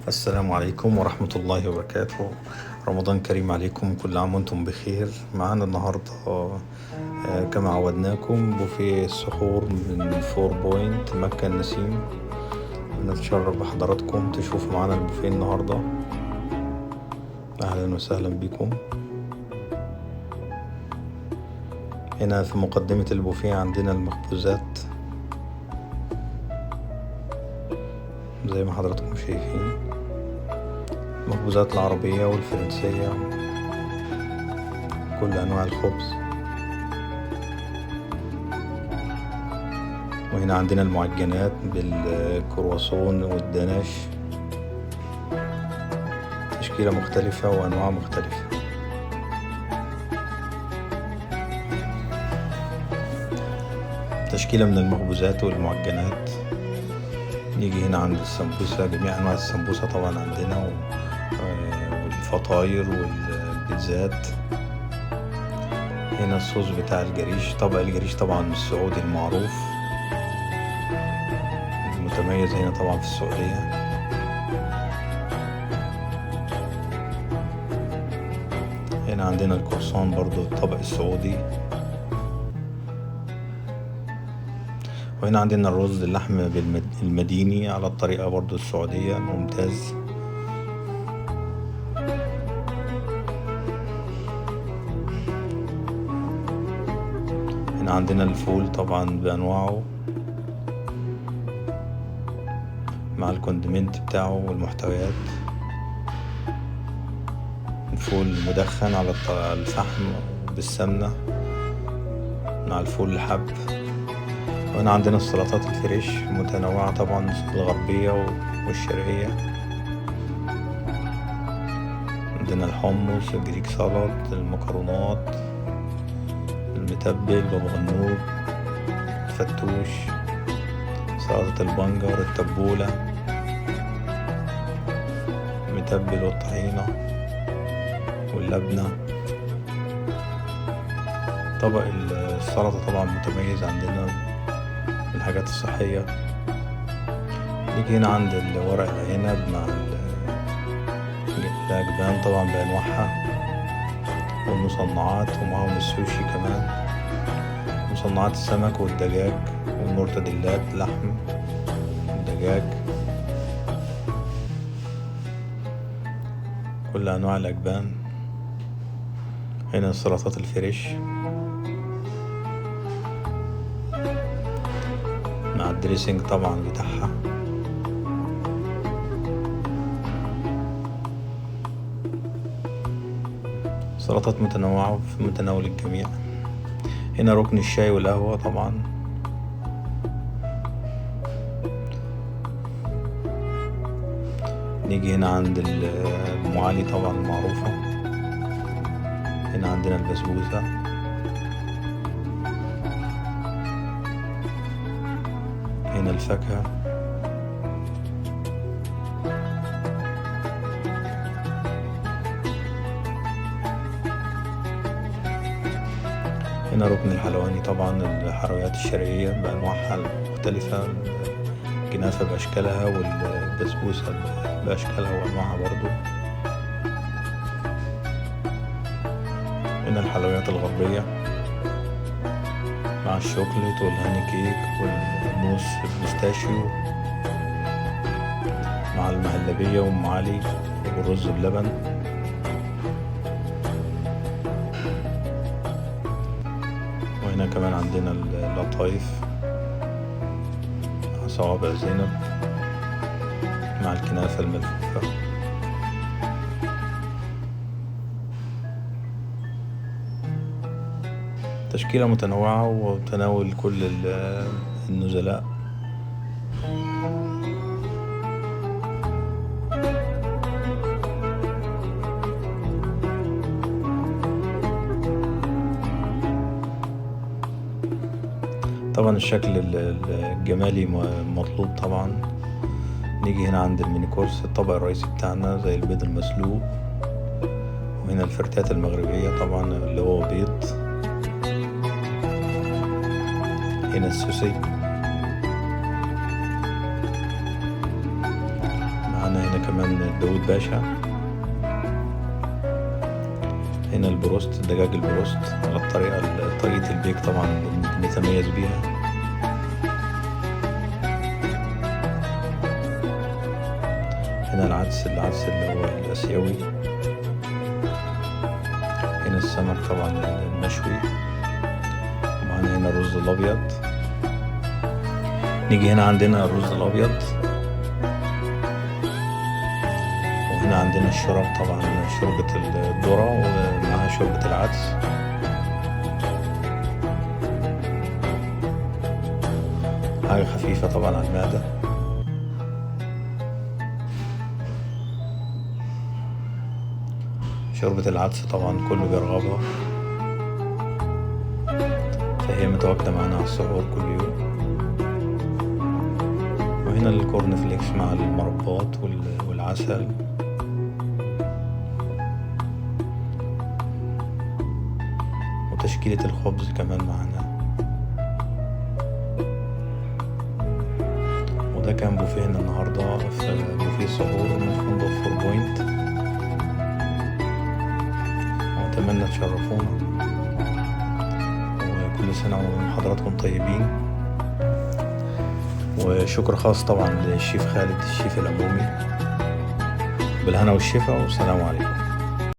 السلام عليكم ورحمة الله وبركاته. رمضان كريم عليكم، كل عام وانتم بخير. معانا النهاردة كما عودناكم بوفيه السحور من فور بوينت مكة النسيم. نتشرف بحضراتكم تشوفوا معانا البوفيه النهاردة. أهلا وسهلا بكم. هنا في مقدمة البوفيه عندنا المخبوزات زي ما حضراتكم شايفين، المخبوزات العربية والفرنسية، كل أنواع الخبز. وهنا عندنا المعجنات بالكرواسون والدناش، تشكيلة مختلفة وأنواع مختلفة. تشكيلة من المخبوزات والمعجنات. نيجي هنا عند السمبوسة، جميع أنواع السمبوسة طبعا عندنا، والفطاير والبيتزات. هنا الصوص بتاع الجريش، طبق الجريش طبعا السعودي المعروف المتميز هنا طبعا في السعودية. هنا عندنا الكروسون برضو الطبق السعودي. وهنا عندنا الرز اللحم المديني على الطريقة برضو السعودية الممتاز. هنا عندنا الفول طبعا بأنواعه مع الكوندمنت بتاعه والمحتويات. الفول مدخن على الفحم بالسمنة مع الفول الحب. وهنا عندنا السلطات الفريش متنوعة طبعا، الغربية والشرقية. عندنا الحمص، الجريك سالاد، المكرونات، المتبل، بابا غنوج، الفتوش، سلطة البنجر، التبولة، المتبل والطحينة واللبنة. طبق السلطة طبعا متميز عندنا الحاجات الصحية. نيجي هنا عند ورق العنب مع الأجبان طبعا بأنواعها والمصنعات، ومعهم السوشي كمان، مصنعات السمك والدجاج والمرتدلات، لحم الدجاج، كل أنواع الأجبان. هنا السلطات الفريش مع الدريسنج طبعا بتاعها. سلطات متنوعة في متناول الجميع. هنا ركن الشاي والقهوة طبعا. نيجي هنا عند أم علي طبعا المعروفة. هنا عندنا البسبوسة. هنا الفاكهة. هنا ركن الحلواني طبعا، الحلويات الشرقية بأنواعها المختلفة، الكنافة بأشكالها والبسبوسة بأشكالها وأنواعها برضو. هنا الحلويات الغربية مع الشوكولات والهاني كيك والموس البيستاشيو مع المهلبية وأم علي والرز بلبن. وهنا كمان عندنا القطايف مع صوابع زينب مع الكنافة الملفوفة. تشكيلة متنوعة وتناول كل النزلاء. طبعا الشكل الجمالي مطلوب طبعا. نيجي هنا عند الميني كورس، الطبق الرئيسي بتاعنا زي البيض المسلوق، وهنا الفرتات المغربية طبعا اللي هو بيض. هنا السوسي. معانا هنا كمان كمان داود باشا. هنا البروست، دجاج البروست على طريقة البيك طبعا بنتميز بيها. هنا العدس اللي هو الآسيوي. هنا السمك طبعا المشوي. ومعنا هنا الرز الأبيض. نيجي هنا عندنا الرز الأبيض، وهنا عندنا الشرب طبعا، شوربة الذرة ومعها شوربة العدس. حاجة خفيفة طبعا على المعدة. شوربة العدس طبعا كله بيرغبها، فهي متواجدة معانا على السحور كل يوم. وهنا الكورن فليكس مع المربات والعسل. وتشكيلة الخبز كمان معانا. وده كان بوفيهنا النهاردة في بوفيه سحور من فندق فور بوينت، وأتمنى تشرفونا. وكل سنة وحضراتكم طيبين. وشكر خاص طبعا للشيف خالد الشيف العمومي. بالهنا والشفا، والسلام عليكم.